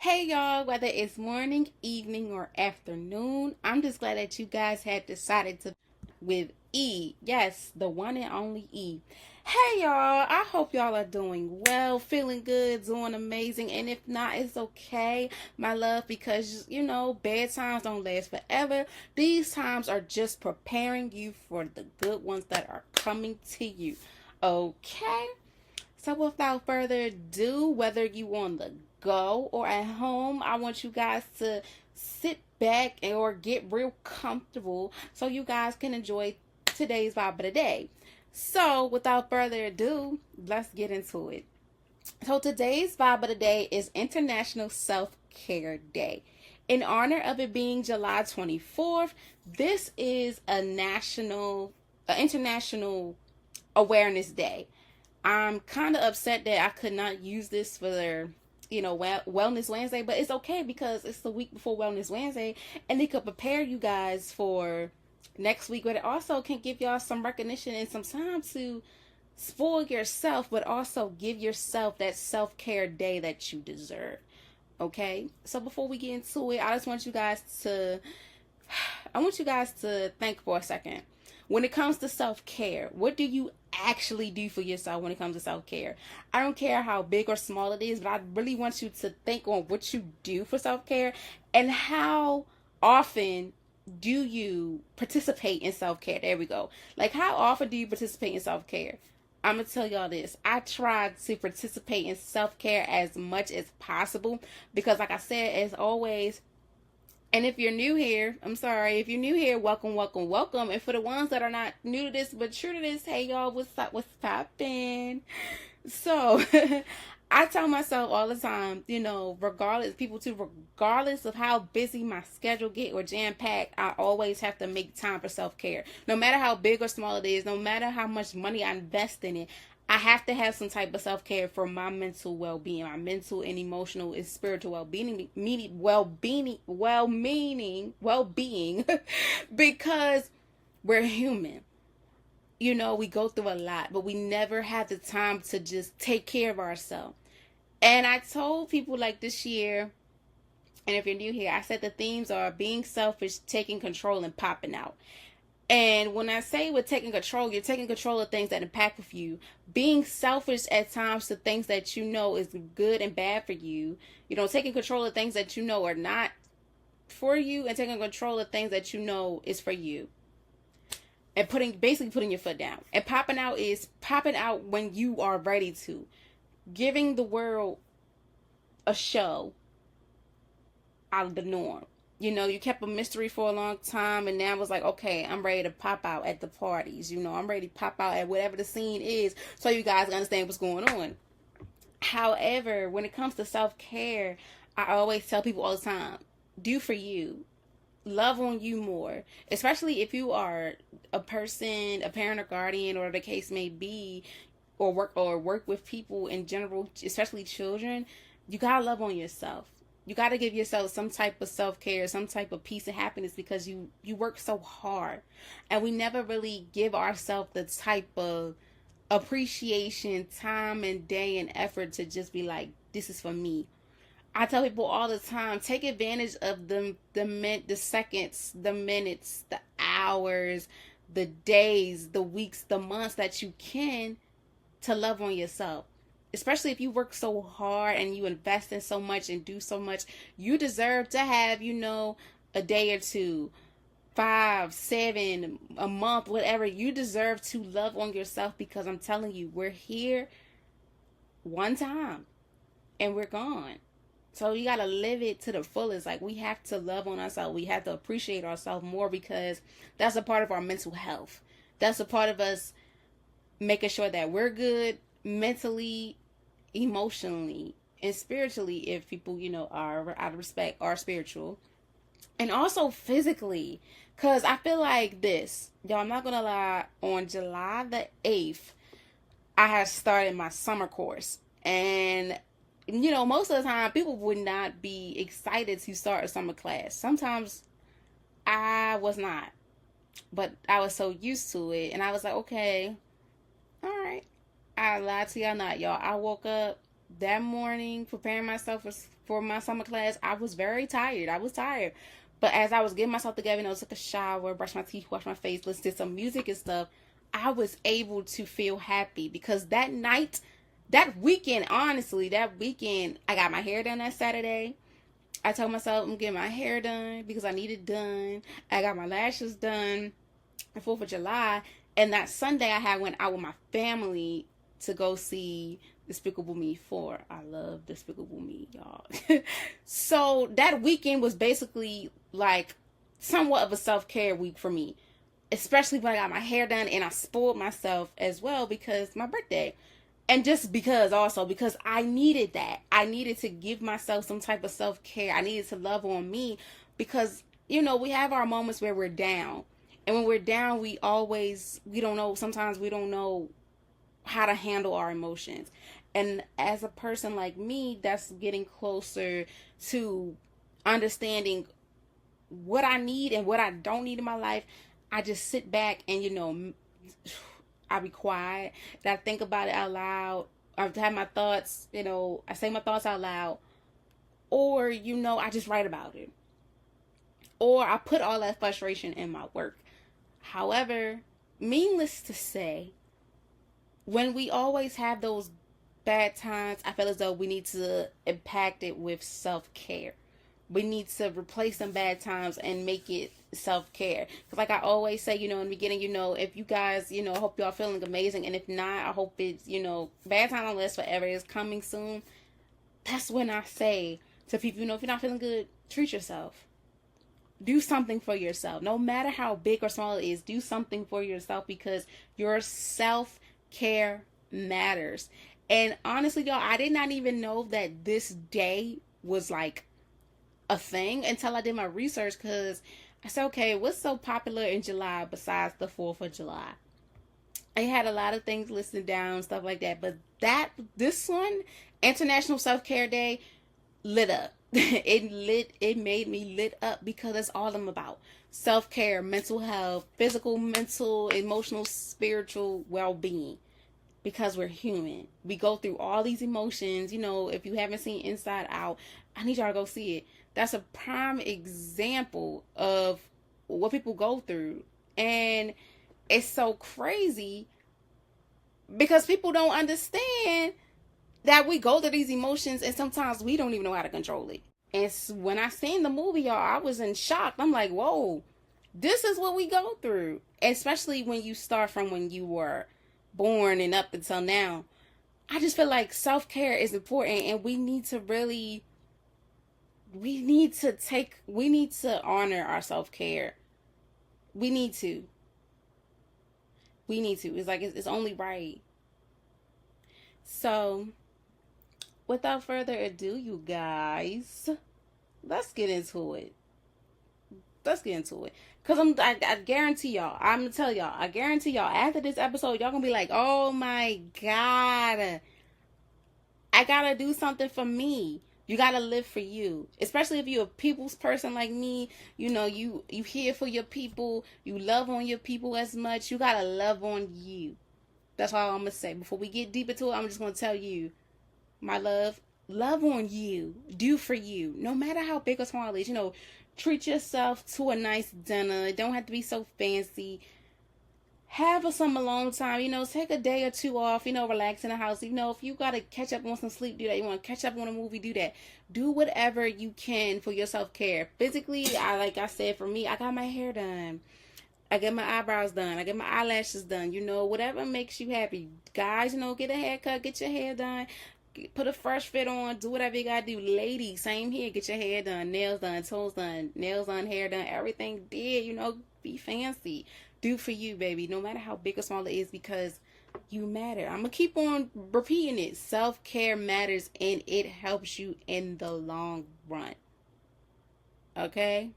Hey y'all, whether it's morning, evening, or afternoon, I'm just glad that you guys had decided to with E. Yes, the one and only E. Hey y'all, I hope y'all are doing well, feeling good, doing amazing, and if not, it's okay, my love, because bad times don't last forever. These times are just preparing you for the good ones that are coming to you. Okay? So without further ado, whether you on the go or at home, I want you guys to sit back or get real comfortable so you guys can enjoy today's vibe of the day. So without further ado, let's get into it. So today's vibe of the day is International Self-Care Day. In honor of it being July 24th, this is international awareness day. I'm kind of upset that I could not use this for their, Wellness Wednesday, but it's okay because it's the week before Wellness Wednesday, and it could prepare you guys for next week, but it also can give y'all some recognition and some time to spoil yourself, but also give yourself that self-care day that you deserve. Okay? So before we get into it, I want you guys to think for a second. When it comes to self-care, what do you actually do for yourself when it comes to self-care? I don't care how big or small it is, but I really want you to think on what you do for self-care and how often do you participate in self-care. There we go. Like, how often do you participate in self-care? I'm going to tell y'all this. I try to participate in self-care as much as possible because, like I said, as always, and if you're new here, I'm sorry. If you're new here, welcome, welcome, welcome. And for the ones that are not new to this but true to this, hey y'all, what's up? What's poppin'? So, I tell myself all the time, regardless of how busy my schedule get or jam packed, I always have to make time for self care. No matter how big or small it is, no matter how much money I invest in it, I have to have some type of self care for my mental well being, my mental and emotional and spiritual well being, because we're human. We go through a lot, but we never have the time to just take care of ourselves. And I told people like this year, and if you're new here, I said the themes are being selfish, taking control, and popping out. And when I say with taking control, you're taking control of things that impact with you. Being selfish at times to things that you know is good and bad for you. Taking control of things that you know are not for you, and taking control of things that you know is for you. And basically putting your foot down. And popping out is popping out when you are ready to. Giving the world a show out of the norm. You kept a mystery for a long time, and now it's like, okay, I'm ready to pop out at the parties. I'm ready to pop out at whatever the scene is so you guys understand what's going on. However, when it comes to self-care, I always tell people all the time, do for you. Love on you more, especially if you are a person, a parent or guardian, or the case may be, or work with people in general, especially children. You gotta love on yourself. You got to give yourself some type of self-care, some type of peace and happiness because you work so hard. And we never really give ourselves the type of appreciation, time and day and effort to just be like, this is for me. I tell people all the time, take advantage of the seconds, the minutes, the hours, the days, the weeks, the months that you can to love on yourself. Especially if you work so hard and you invest in so much and do so much, you deserve to have, a day or two, 5, 7, a month, whatever. You deserve to love on yourself because I'm telling you, we're here one time and we're gone. So you got to live it to the fullest. Like, we have to love on ourselves. We have to appreciate ourselves more because that's a part of our mental health. That's a part of us making sure that we're good mentally, emotionally, and spiritually, if people are out of respect, are spiritual, and also physically, because I feel like this, y'all, I'm not gonna lie, on July the 8th I had started my summer course, and most of the time people would not be excited to start a summer class. Sometimes I was not, but I was so used to it, and I was like, okay, all right, I lied to y'all not, y'all. I woke up that morning, preparing myself for my summer class, I was very tired. I was tired. But as I was getting myself together, took a shower, brushed my teeth, washed my face, listened to some music and stuff, I was able to feel happy because that night, that weekend, honestly, that weekend, I got my hair done that Saturday. I told myself I'm getting my hair done because I need it done. I got my lashes done the 4th of July. And that Sunday I went out with my family to go see Despicable Me 4. I love Despicable Me, y'all. So that weekend was basically like somewhat of a self-care week for me. Especially when I got my hair done and I spoiled myself as well because my birthday. And just because I needed that. I needed to give myself some type of self-care. I needed to love on me because, we have our moments where we're down. And when we're down, we don't know, sometimes we don't know how to handle our emotions. And as a person like me, that's getting closer to understanding what I need and what I don't need in my life. I just sit back and, I be quiet. And I think about it out loud. I've had my thoughts, I say my thoughts out loud. Or, I just write about it. Or I put all that frustration in my work. However, meaningless to say, when we always have those bad times, I feel as though we need to impact it with self-care. We need to replace some bad times and make it self-care. Because like I always say, in the beginning, if you guys, I hope y'all feeling amazing. And if not, I hope it's, bad time on last forever is coming soon. That's when I say to people, if you're not feeling good, treat yourself. Do something for yourself. No matter how big or small it is, do something for yourself because your self-care matters. And honestly, y'all, I did not even know that this day was like a thing until I did my research because I said, okay, what's so popular in July besides the 4th of July? I had a lot of things listed down, stuff like that. But this one, International Self-Care Day, lit up. It made me lit up because that's all I'm about. Self-care, mental health, physical, mental, emotional, spiritual well-being. Because we're human. We go through all these emotions. If you haven't seen Inside Out, I need y'all to go see it. That's a prime example of what people go through. And it's so crazy because people don't understand that we go through these emotions and sometimes we don't even know how to control it. And when I seen the movie, y'all, I was in shock. I'm like, whoa, this is what we go through. Especially when you start from when you were born and up until now. I just feel like self-care is important and we need to honor our self-care. We need to. It's like, it's only right. So, without further ado, you guys, let's get into it. Because I guarantee y'all, I'm going to tell y'all, I guarantee y'all, after this episode, y'all going to be like, oh my God, I got to do something for me. You got to live for you. Especially if you're a people's person like me, you here for your people, you love on your people as much, you got to love on you. That's all I'm going to say. Before we get deep into it, I'm just going to tell you, my love on you. Do for you. No matter how big or small it is. Treat yourself to a nice dinner. It don't have to be so fancy. Have some alone time. Take a day or two off. Relax in the house. If you got to catch up on some sleep, do that. You want to catch up on a movie, do that. Do whatever you can for your self-care. Physically, like I said, for me, I got my hair done. I get my eyebrows done. I get my eyelashes done. Whatever makes you happy. Guys, get a haircut. Get your hair done. Put a fresh fit on. Do whatever you gotta do. Ladies, same here. Get your hair done. Nails done. Toes done. Nails done. Hair done. Everything did. Be fancy. Do for you, baby. No matter how big or small it is because you matter. I'm gonna keep on repeating it. Self-care matters and it helps you in the long run. Okay?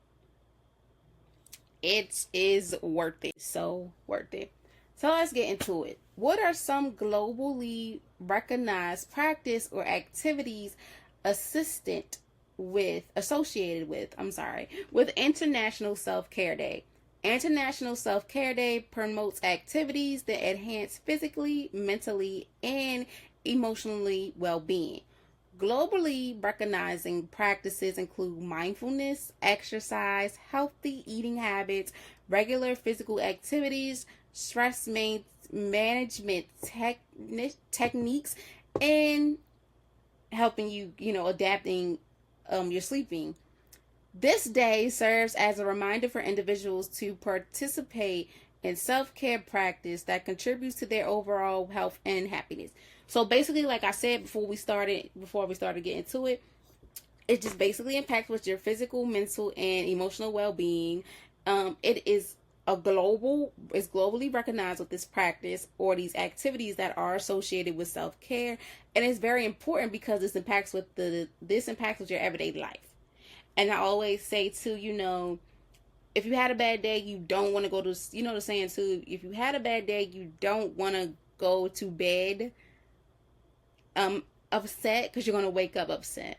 It is worth it. So worth it. So let's get into it. What are some globally recognized practice or activities associated with International Self-Care Day? International Self-Care Day promotes activities that enhance physically, mentally, and emotionally well-being. Globally, recognizing practices include mindfulness, exercise, healthy eating habits, regular physical activities, management techniques, and helping you, adapting your sleeping. This day serves as a reminder for individuals to participate in self-care practice that contributes to their overall health and happiness. So basically, like I said before we started getting to it, it just basically impacts with your physical, mental, and emotional well-being. It is it's globally recognized with this practice or these activities that are associated with self-care, and it's very important because this impacts with your everyday life. And I always say too, if you had a bad day, you don't want to go to, the saying too, if you had a bad day, you don't want to go to bed upset because you're going to wake up upset.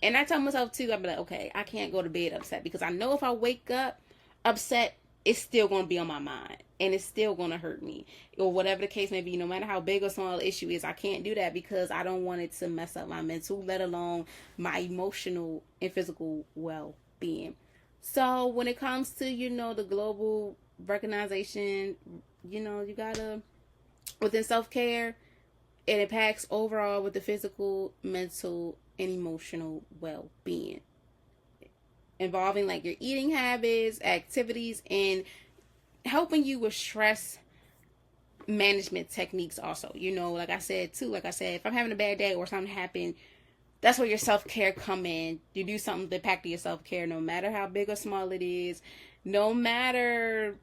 And I tell myself too, I'll be like, okay, I can't go to bed upset because I know if I wake up upset, it's still going to be on my mind and it's still going to hurt me or whatever the case may be. No matter how big or small the issue is, I can't do that because I don't want it to mess up my mental, let alone my emotional and physical well-being. So when it comes to, the global recognition, you gotta, within self-care, it impacts overall with the physical, mental, and emotional well-being, involving like your eating habits, activities, and helping you with stress management techniques also. Like I said, if I'm having a bad day or something happened, that's where your self-care come in. You do something to impact your self-care, no matter how big or small it is, no matter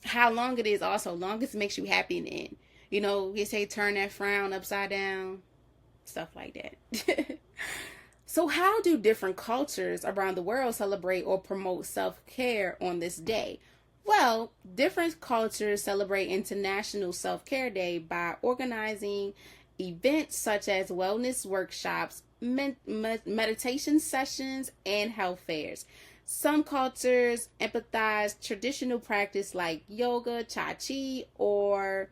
how long it is also, long as it makes you happy in the end. You say turn that frown upside down, stuff like that. So how do different cultures around the world celebrate or promote self-care on this day? Well, different cultures celebrate International Self-Care Day by organizing events such as wellness workshops, meditation sessions, and health fairs. Some cultures empathize traditional practice like yoga, tai chi, or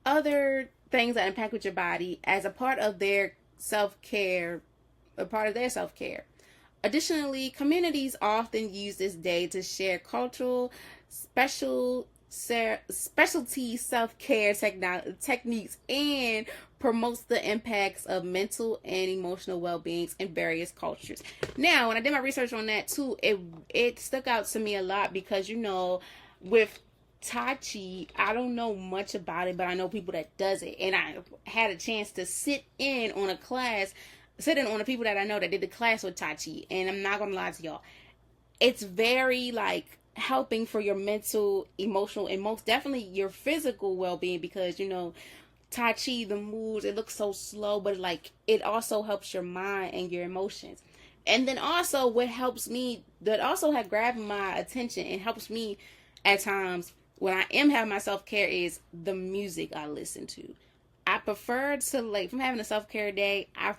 other things that impact with your body as a part of their self-care. Additionally, communities often use this day to share cultural specialty self-care techniques and promotes the impacts of mental and emotional well-being in various cultures. Now, when I did my research on that too, it stuck out to me a lot because with Tai Chi, I don't know much about it, but I know people that does it, and I had a chance to sit in on the people that I know that did the class with Tai Chi, and I'm not gonna lie to y'all, it's very like helping for your mental, emotional, and most definitely your physical well-being because Tai Chi, the moves, it looks so slow, but like it also helps your mind and your emotions. And then also what helps me, that also had grabbed my attention and helps me at times when I am having my self-care, is the music I listen to. I prefer to, like, if I'm having a self-care day, I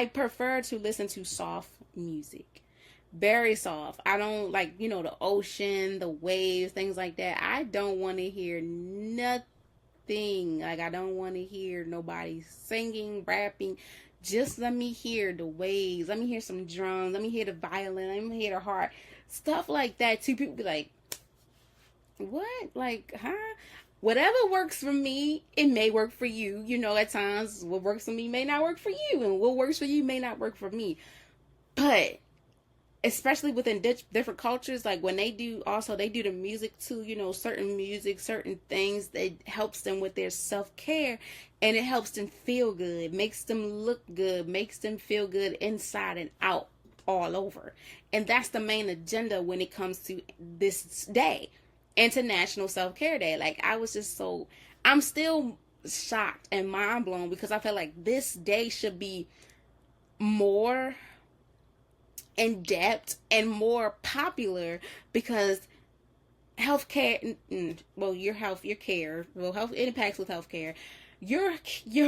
prefer to listen to soft music. Very soft. I don't like, the ocean, the waves, things like that. I don't want to hear nothing. Like, I don't want to hear nobody singing, rapping. Just let me hear the waves. Let me hear some drums. Let me hear the violin. Let me hear the harp. Stuff like that, too. People be like, what? Like, huh? Whatever works for me, it may work for you. At times, what works for me may not work for you, and what works for you may not work for me. But especially within different cultures, like when they do the music too. Certain music, certain things that helps them with their self-care, and it helps them feel good, makes them look good, makes them feel good inside and out, all over. And that's the main agenda when it comes to this day. International Self-Care Day. Like, I'm still shocked and mind blown because I feel like this day should be more in depth and more popular because healthcare, your health, your care, health, it impacts with healthcare. Your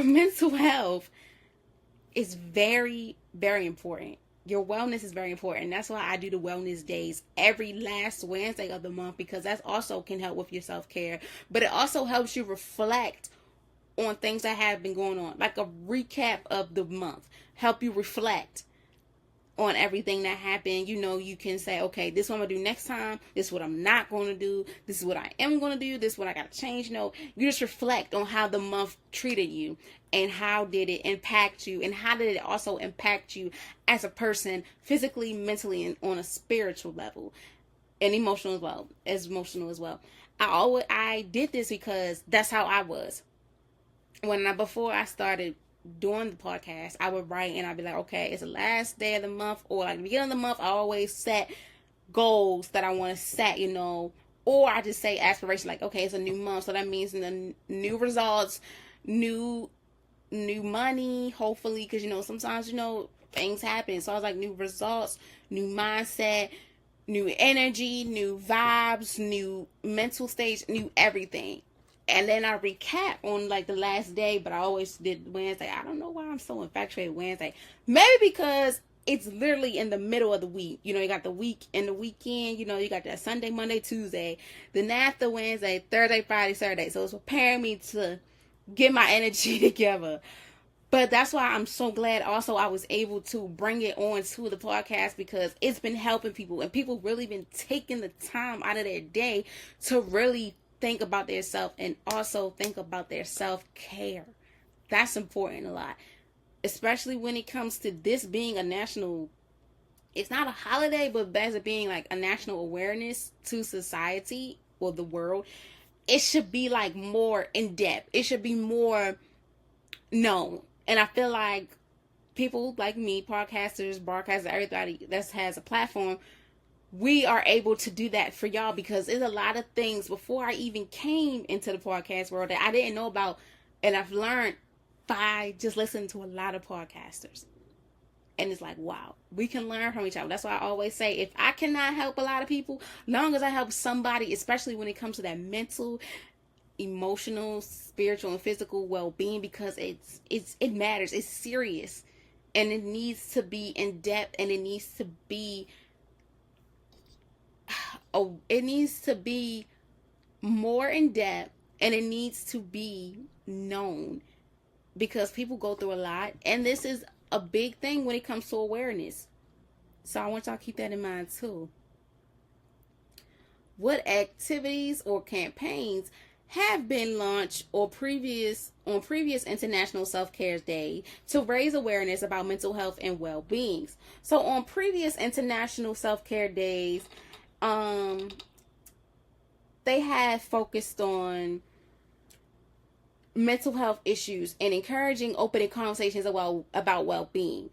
mental health is very, very important. Your wellness is very important. That's why I do the wellness days every last Wednesday of the month, because that also can help with your self-care. But it also helps you reflect on things that have been going on, like a recap of the month, help you reflect on everything that happened. You can say, okay, this is what I'm gonna do next time, this is what I'm not gonna do, this is what I am gonna do, this is what I gotta change. You just reflect on how the month treated you, and how did it impact you, and how did it also impact you as a person, physically, mentally, and on a spiritual level, and emotional as well. I did this because that's how I was. Before I started doing the podcast, I would write and I'd be like, okay, it's the last day of the month, or like the beginning of the month, I always set goals that I want to set, or I just say aspiration, like, okay, it's a new month, so that means the new results, new money, hopefully, because sometimes things happen. So I was like, new results, new mindset, new energy, new vibes, new mental stage, new everything. And then I recap on like the last day, but I always did Wednesday. I don't know why I'm so infatuated with Wednesday. Maybe because it's literally in the middle of the week. You got the week and the weekend. You got that Sunday, Monday, Tuesday. Then after Wednesday, Thursday, Friday, Saturday. So it's preparing me to get my energy together. But that's why I'm so glad also I was able to bring it on to the podcast, because it's been helping people, and people really been taking the time out of their day to really think about their self, and also think about their self-care. That's important a lot, especially when it comes to this being a national, it's not a holiday, but as it being like a national awareness to society or the world. It should be like more in depth. It should be more known. And I feel like people like me, podcasters, broadcasters, everybody that has a platform, we are able to do that for y'all, because there's a lot of things before I even came into the podcast world that I didn't know about, and I've learned by just listening to a lot of podcasters. And it's like, wow, we can learn from each other. That's why I always say, if I cannot help a lot of people, long as I help somebody, especially when it comes to that mental, emotional, spiritual, and physical well-being, because it matters. It's serious, and it needs to be in depth, and it needs to be more in depth, and it needs to be known, because people go through a lot, and this is a big thing when it comes to awareness. So I want y'all to keep that in mind too. What activities or campaigns have been launched on previous International Self-Care Day to raise awareness about mental health and well-being? So on previous International Self-Care Days, they have focused on mental health issues and encouraging open conversations about well-being.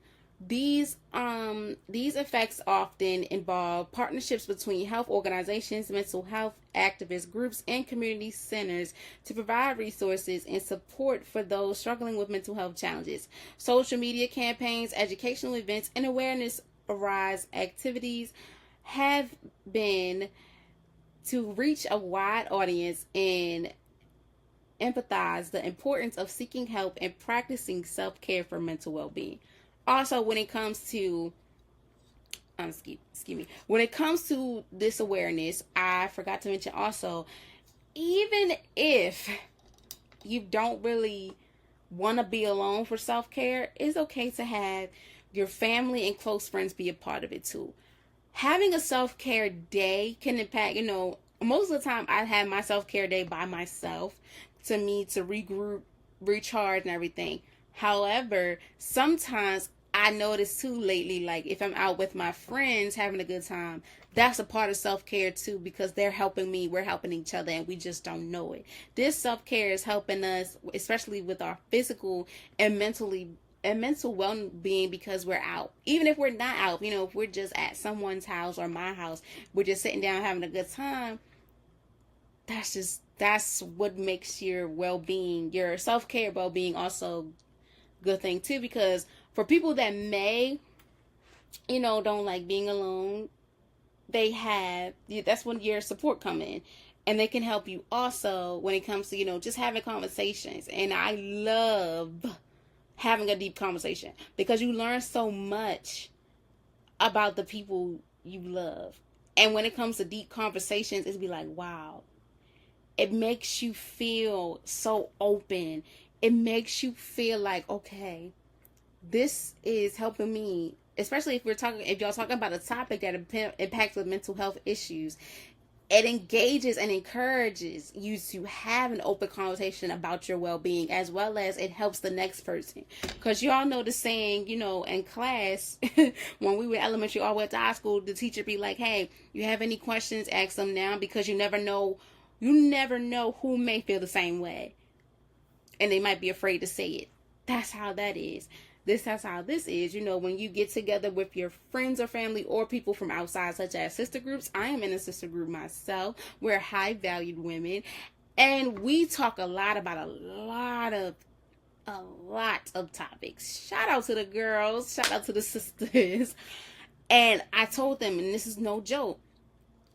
These effects often involve partnerships between health organizations, mental health activist groups, and community centers to provide resources and support for those struggling with mental health challenges. Social media campaigns, educational events, and awareness arise activities have been to reach a wide audience and empathize the importance of seeking help and practicing self-care for mental well-being. Also, when it comes to when it comes to this awareness, I forgot to mention also, even if you don't really want to be alone for self-care, it's okay to have your family and close friends be a part of it too. Having a self-care day can impact, most of the time I have my self-care day by myself, to regroup, recharge, and everything. However, sometimes I notice too lately, like if I'm out with my friends having a good time, that's a part of self-care too, because they're helping me, we're helping each other, and we just don't know it. This self-care is helping us, especially with our physical and mental well-being, because we're out. Even if we're not out, if we're just at someone's house or my house, we're just sitting down having a good time. That's what makes your well-being, your self-care well-being, also good thing too, because for people that may, don't like being alone, that's when your support come in, and they can help you also when it comes to, just having conversations. And I love having a deep conversation, because you learn so much about the people you love. And when it comes to deep conversations, it's be like, wow, it makes you feel so open. it makes you feel like, okay, this is helping me, especially if y'all talking about a topic that impacts with mental health issues. It engages and encourages you to have an open conversation about your well-being, as well as it helps the next person. Because you all know the saying, in class, when we were elementary all the way to high school, the teacher be like, hey, you have any questions, ask them now, because you never know who may feel the same way, and they might be afraid to say it. That's how that is. That's how this is. When you get together with your friends or family or people from outside, such as sister groups. I am in a sister group myself. We're high valued women, and we talk a lot about a lot of topics. Shout out to the girls. Shout out to the sisters. And I told them, and this is no joke,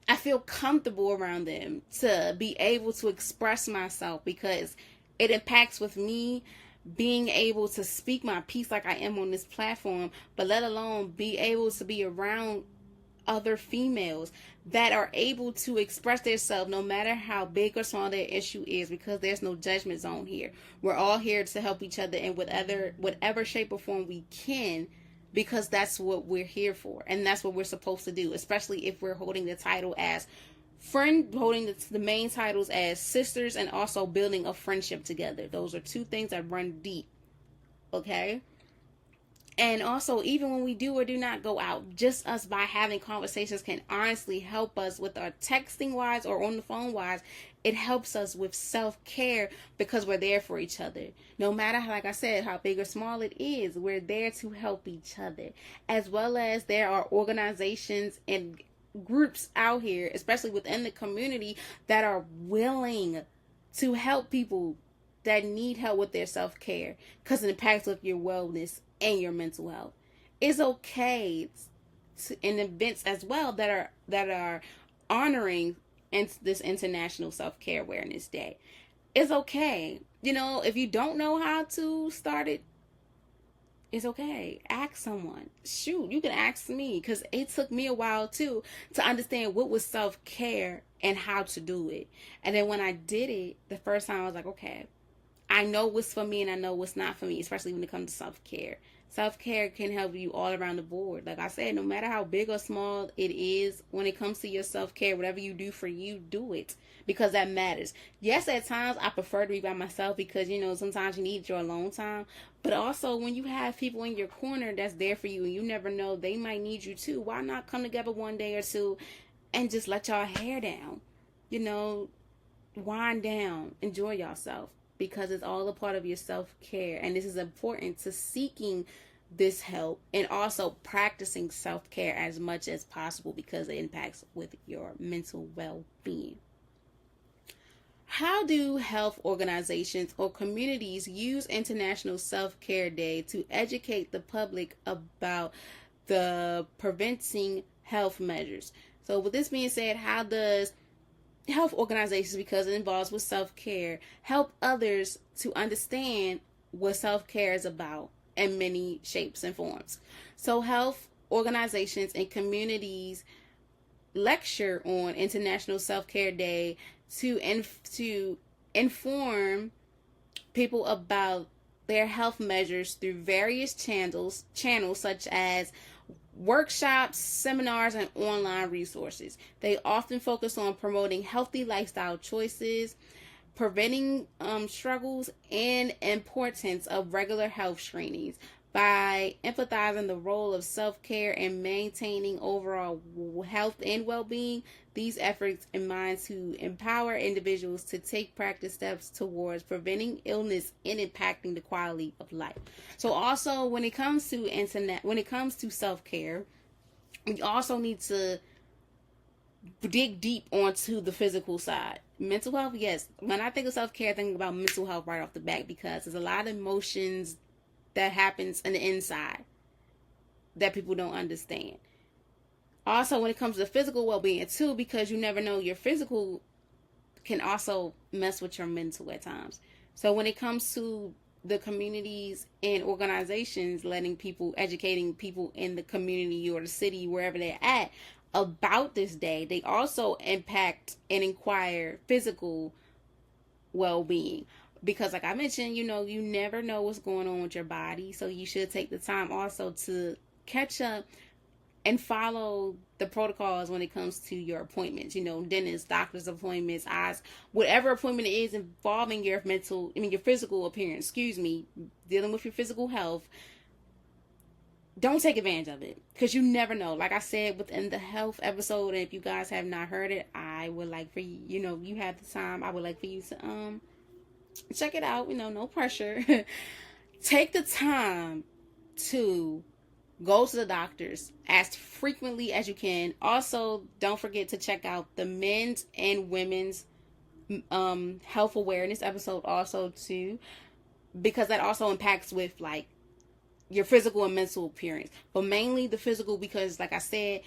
I feel comfortable around them to be able to express myself, because it impacts with me being able to speak my piece like I am on this platform, but let alone be able to be around other females that are able to express themselves no matter how big or small their issue is, because there's no judgment zone here. We're all here to help each other in whatever shape or form we can, because that's what we're here for, and that's what we're supposed to do, especially if we're holding the title as friend, holding the main titles as sisters, and also building a friendship together. Those are two things that run deep. Okay? And also, even when we do or do not go out, just us by having conversations can honestly help us with our texting wise or on the phone wise. It helps us with self-care, because we're there for each other. No matter, like I said, how big or small it is, we're there to help each other. As well as there are organizations and groups out here, especially within the community, that are willing to help people that need help with their self-care, because it impacts with your wellness and your mental health. It's okay in events as well that are honoring this International Self-Care Awareness Day. It's okay. If you don't know how to start it, it's okay. Ask someone. Shoot, you can ask me, because it took me a while too to understand what was self-care and how to do it. And then when I did it the first time, I was like, okay, I know what's for me and I know what's not for me, especially when it comes to self-care. Self-care can help you all around the board. Like I said, no matter how big or small it is, when it comes to your self-care, whatever you do for you, do it, because that matters. Yes, at times I prefer to be by myself, because, sometimes you need your alone time. But also, when you have people in your corner that's there for you, and you never know, they might need you too. Why not come together one day or two and just let y'all hair down? Wind down, enjoy yourself, because it's all a part of your self-care. And this is important to seeking this help and also practicing self-care as much as possible, because it impacts with your mental well-being. How do health organizations or communities use International Self-Care Day to educate the public about the preventing health measures? So with this being said, how does health organizations, because it involves with self-care, help others to understand what self-care is about in many shapes and forms? So health organizations and communities lecture on International Self-Care Day to inform people about their health measures through various channels such as workshops, seminars, and online resources. They often focus on promoting healthy lifestyle choices, preventing struggles, and importance of regular health screenings. By emphasizing the role of self-care and maintaining overall health and well-being, these efforts in mind to empower individuals to take practice steps towards preventing illness and impacting the quality of life. So also when it comes to self-care, we also need to dig deep onto the physical side. Mental health, yes. When I think of self-care, I think about mental health right off the bat, because there's a lot of emotions that happens on the inside that people don't understand. Also, when it comes to physical well-being too, because you never know, your physical can also mess with your mental at times. So when it comes to the communities and organizations educating people in the community or the city, wherever they're at, about this day, they also impact and inquire physical well-being. Because like I mentioned, you never know what's going on with your body. So you should take the time also to catch up and follow the protocols when it comes to your appointments, dentist, doctor's appointments, eyes, whatever appointment it is involving your your physical appearance, dealing with your physical health. Don't take advantage of it, because you never know. Like I said within the health episode, and if you guys have not heard it, I would like for you, you have the time, I would like for you to check it out, no pressure. Take the time to go to the doctors as frequently as you can. Also, don't forget to check out the men's and women's health awareness episode also too, because that also impacts with like your physical and mental appearance, but mainly the physical, because like I said,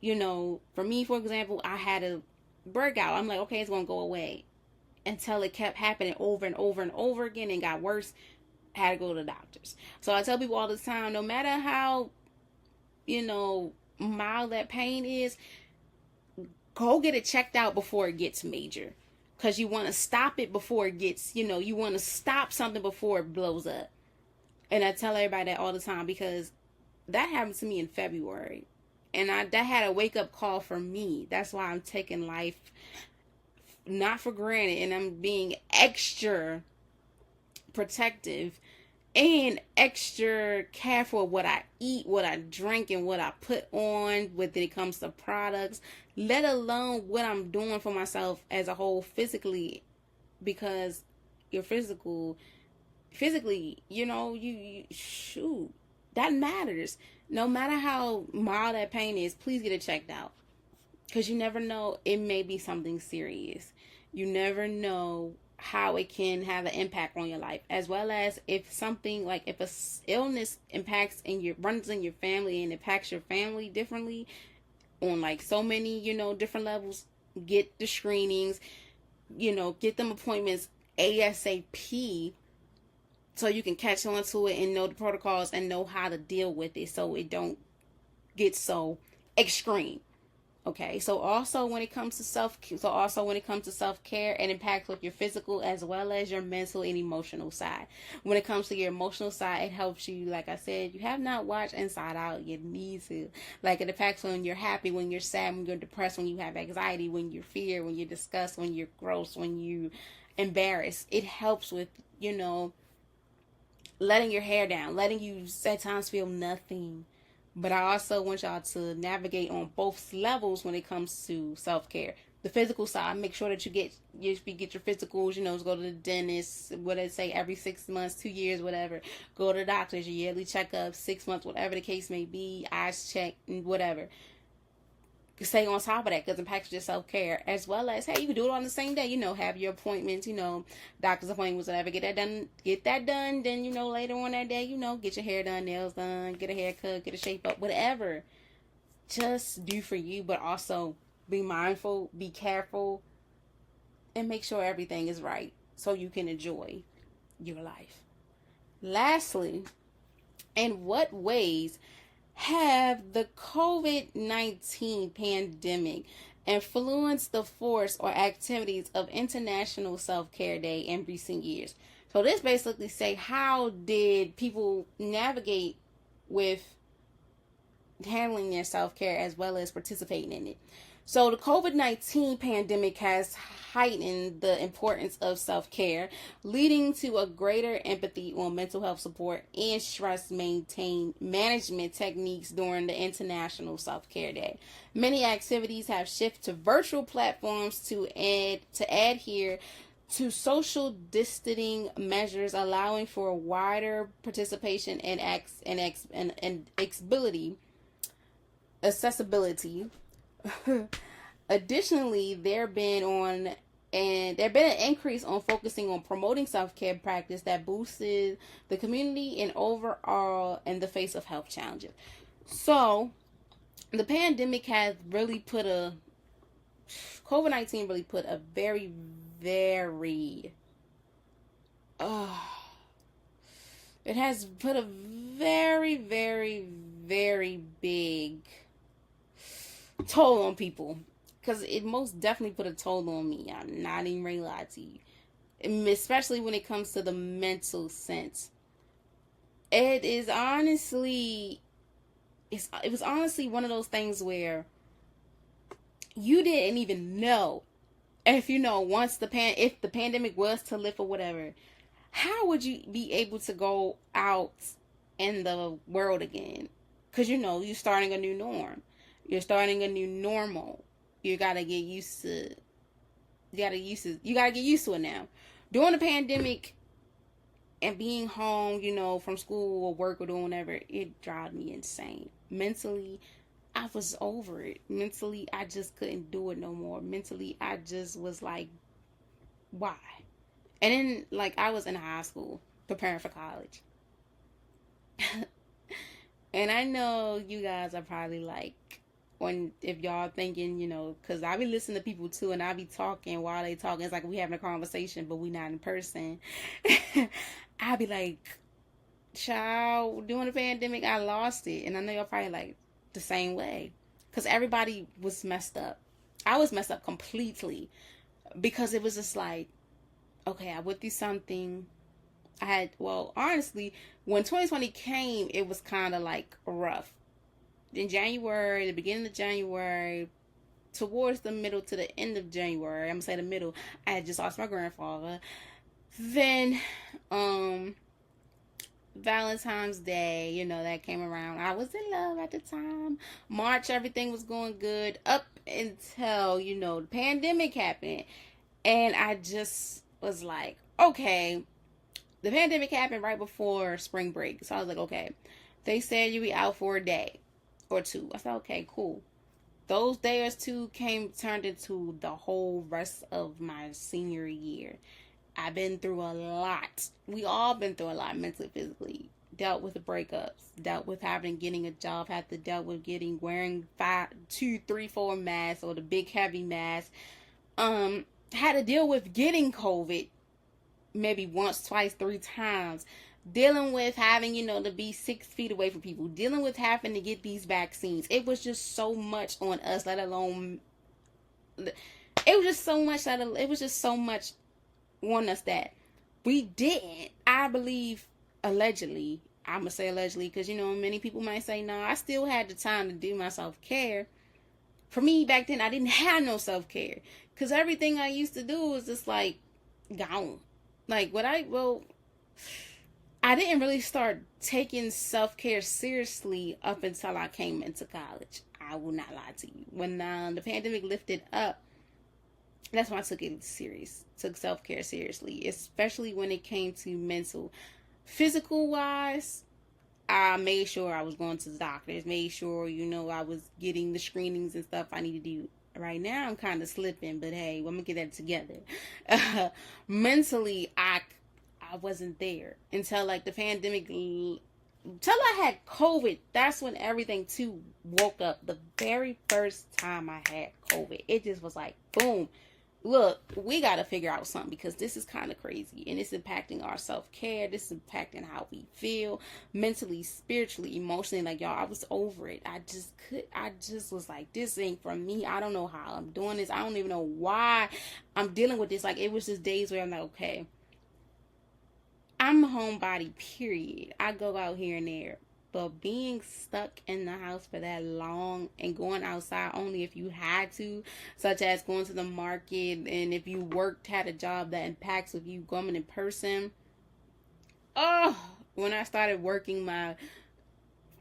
for me, for example, I had a breakout. I'm like, okay, it's gonna go away, until it kept happening over and over and over again and got worse. I had to go to the doctors. So I tell people all the time, no matter how mild that pain is, go get it checked out before it gets major, because you want to stop it before it gets, you want to stop something before it blows up. And I tell everybody that all the time, because that happened to me in February, and that had a wake up call for me. That's why I'm taking life not for granted, and I'm being extra protective and extra careful of what I eat, what I drink, and what I put on when it comes to products, let alone what I'm doing for myself as a whole physically, because your physically, you shoot, that matters. No matter how mild that pain is, please get it checked out, because you never know, it may be something serious. You never know how it can have an impact on your life, as well as if something like if a illness runs in your family and impacts your family differently on like so many different levels. Get the screenings, get them appointments ASAP, so you can catch on to it and know the protocols and know how to deal with it, so it don't get so extreme. Okay, so also when it comes to self-care, it impacts with your physical as well as your mental and emotional side. When it comes to your emotional side, it helps you, like I said, you have not watched Inside Out, you need to. Like, it impacts when you're happy, when you're sad, when you're depressed, when you have anxiety, when you're fear, when you're disgust, when you're gross, when you embarrassed. It helps with, letting your hair down, letting you at times feel nothing. But I also want y'all to navigate on both levels when it comes to self-care. The physical side, make sure that you get your physicals, go to the dentist, what they say, every 6 months, 2 years, whatever. Go to the doctors, your yearly checkup, 6 months, whatever the case may be, eyes check, whatever. Stay on top of that, because it impacts your self-care, as well as, hey, you can do it on the same day, have your appointments, doctor's appointments, whatever, get that done, then, later on that day, get your hair done, nails done, get a haircut, get a shape up, whatever. Just do for you, but also be mindful, be careful, and make sure everything is right so you can enjoy your life. Lastly, in what ways have the COVID-19 pandemic influenced the force or activities of International Self-Care Day in recent years? So this basically say, how did people navigate with handling their self-care as well as participating in it? So the COVID-19 pandemic has heightened the importance of self-care, leading to a greater empathy on mental health support and stress management techniques during the International Self-Care Day. Many activities have shifted to virtual platforms to adhere to social distancing measures, allowing for wider participation and accessibility. Additionally, there been an increase on focusing on promoting self-care practice that boosted the community and overall in the face of health challenges. So, the pandemic has really COVID-19 really put a very, very, it has put a very, very, very big toll on people, because it most definitely put a toll on me. I'm not even ready to lie to you. especially when it comes to the mental sense. It is honestly, it was honestly one of those things where you didn't even know if once if the pandemic was to lift or whatever, how would you be able to go out in the world again? Because you're starting a new norm, you're starting a new normal. You gotta get used to. You gotta get used to it now. During the pandemic and being home, from school or work or doing whatever, it drove me insane. Mentally, I was over it. Mentally, I just couldn't do it no more. Mentally, I just was like, why? And then, like, I was in high school preparing for college. And I know you guys are probably like, when if y'all thinking, because I be listening to people too, and I be talking while they talking. It's like we having a conversation, but we not in person. I be like, child, during the pandemic, I lost it, and I know y'all probably like the same way, because everybody was messed up. I was messed up completely because it was just like, okay, I went through something. I had, well, honestly, when 2020 came, it was kind of like rough. In January, the beginning of January, towards the middle to the end of January, I'm gonna say the middle, I had just lost my grandfather. Then, Valentine's Day, that came around. I was in love at the time. March, everything was going good up until, the pandemic happened. And I just was like, okay, the pandemic happened right before spring break. So I was like, okay, they said you be out for a day or two. I said, okay, cool. Those days two turned into the whole rest of my senior year. I've been through a lot. We all been through a lot mentally, physically. Dealt with the breakups, dealt with getting a job, had to dealt with wearing 5, 2, 3, 4 masks or the big heavy mask. Had to deal with getting COVID maybe once, twice, 3 times. Dealing with having, to be 6 feet away from people. Dealing with having to get these vaccines. It was just so much on us, let alone. It was just so much on us that we didn't. I believe, allegedly, I'm going to say allegedly, because, many people might say, no, I still had the time to do my self-care. For me, back then, I didn't have no self-care. Because everything I used to do was just, like, gone. Like, I didn't really start taking self-care seriously up until I came into college. I will not lie to you. When the pandemic lifted up, that's when I took it serious. Took self-care seriously, especially when it came to mental. Physical-wise, I made sure I was going to the doctors. Made sure, I was getting the screenings and stuff I need to do. Right now, I'm kind of slipping, but hey, I'm going to get that together. Mentally, I wasn't there until like the pandemic, until I had COVID. That's when everything too woke up. The very first time I had COVID, it just was like, boom. Look, we got to figure out something because this is kind of crazy and it's impacting our self-care. This is impacting how we feel mentally, spiritually, emotionally. Like, y'all, I was over it. I just was like, this ain't for me. I don't know how I'm doing this. I don't even know why I'm dealing with this. Like, it was just days where I'm like, okay, I'm a homebody, period. I go out here and there. But being stuck in the house for that long and going outside only if you had to, such as going to the market, and if you had a job that impacts with you going in person. Oh, when I started working my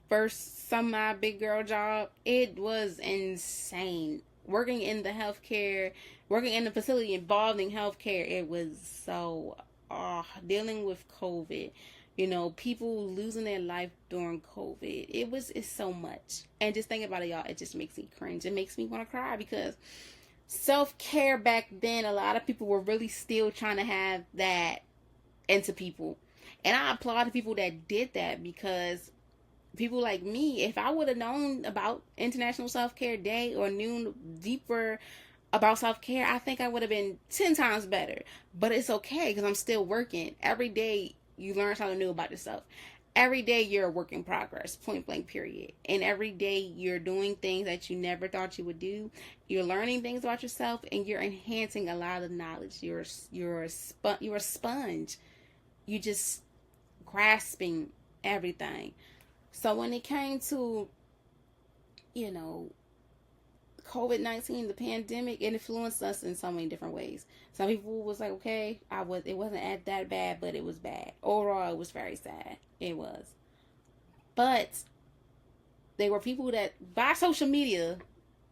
first semi big girl job, it was insane. Working in the facility involved in healthcare, it was so, dealing with COVID. People losing their life during COVID. It's so much. And just thinking about it, y'all, it just makes me cringe. It makes me want to cry because self-care back then, a lot of people were really still trying to have that into people. And I applaud the people that did that because people like me, if I would have known about International Self-Care Day or knew deeper about self-care, I think I would have been 10 times better. But it's okay because I'm still working. Every day, you learn something new about yourself. every day you're a work in progress, point blank, period. And every day you're doing things that you never thought you would do. You're learning things about yourself, and you're enhancing a lot of knowledge. You're a sponge. You just grasping everything. So when it came to, you know, COVID-19, the pandemic, it influenced us in so many different ways. Some people was like, okay, it wasn't at that bad, but it was bad. Overall, it was very sad. It was. But there were people that, by social media,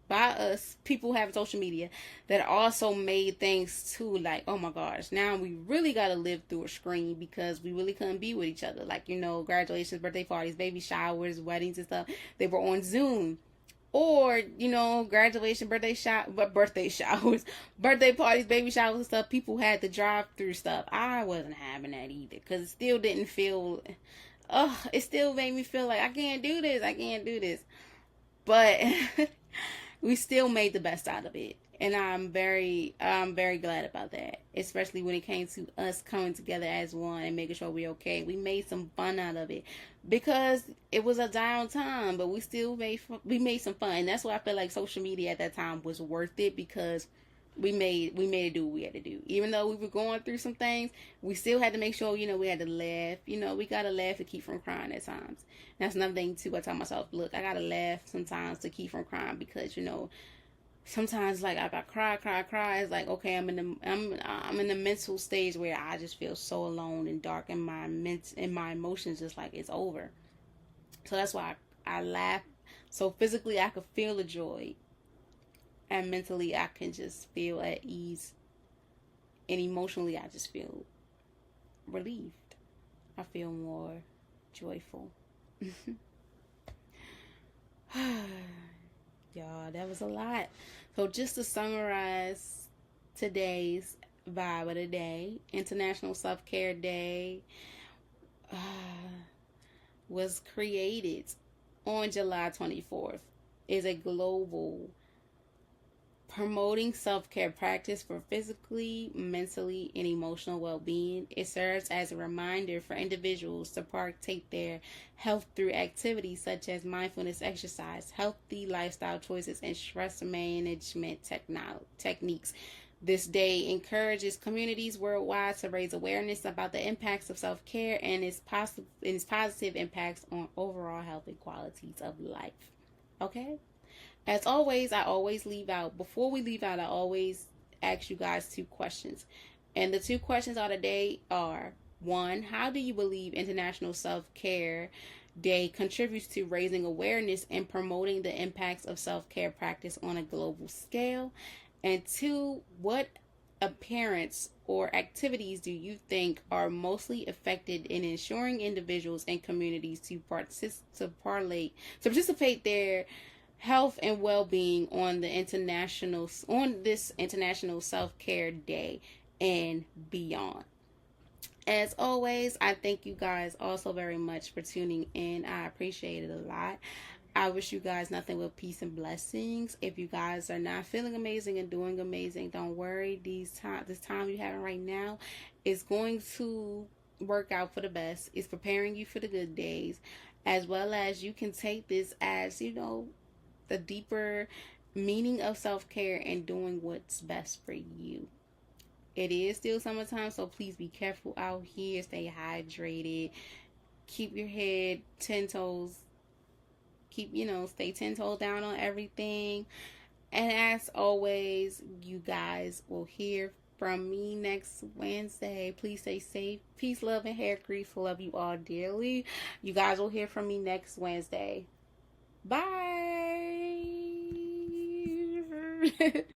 by us, people having social media, that also made things too, like, oh my gosh, now we really got to live through a screen because we really couldn't be with each other. Like, graduations, birthday parties, baby showers, weddings and stuff, they were on Zoom. Or, graduation, birthday showers, birthday parties, baby showers and stuff, people had to drive through stuff. I wasn't having that either, because it still didn't feel, it still made me feel like I can't do this. But we still made the best out of it. And I'm very glad about that. Especially when it came to us coming together as one and making sure we're okay. We made some fun out of it. Because it was a down time, but we made some fun. And that's why I feel like social media at that time was worth it, because we made it do what we had to do. Even though we were going through some things, we still had to make sure, we had to laugh. We gotta laugh to keep from crying at times. And that's another thing too. I tell myself, look, I gotta laugh sometimes to keep from crying, because sometimes, like, I got cry. It's like, okay, I'm in the mental stage where I just feel so alone and dark, and my emotions just like it's over. So that's why I laugh. So physically I could feel the joy, and mentally I can just feel at ease, and emotionally I just feel relieved. I feel more joyful. Y'all, that was a lot. So just to summarize today's vibe of the day, International Self-Care Day was created on July 24th. Is a global promoting self-care practice for physically, mentally, and emotional well-being. It serves as a reminder for individuals to partake their health through activities such as mindfulness exercise, healthy lifestyle choices, and stress management techniques. This day encourages communities worldwide to raise awareness about the impacts of self-care and its positive impacts on overall health and qualities of life. Okay? As always, before we leave out, I always ask you guys 2 questions. And the 2 questions of the day are, 1, how do you believe International Self-Care Day contributes to raising awareness and promoting the impacts of self-care practice on a global scale? And 2, what appearance or activities do you think are mostly effective in ensuring individuals and communities to participate their health and well-being on this International Self-Care Day and beyond? As always, I thank you guys also very much for tuning in. I appreciate it a lot. I wish you guys nothing but peace and blessings. If you guys are not feeling amazing and doing amazing, don't worry. This time you're having right now is going to work out for the best. It's preparing you for the good days, as well as you can take this as, the deeper meaning of self-care and doing what's best for you. It is still summertime, so please be careful out here. Stay hydrated. Keep your head 10 toes. Stay 10 toes down on everything. And as always, you guys will hear from me next Wednesday. Please stay safe. Peace, love, and hair grease. Love you all dearly. You guys will hear from me next Wednesday. Bye.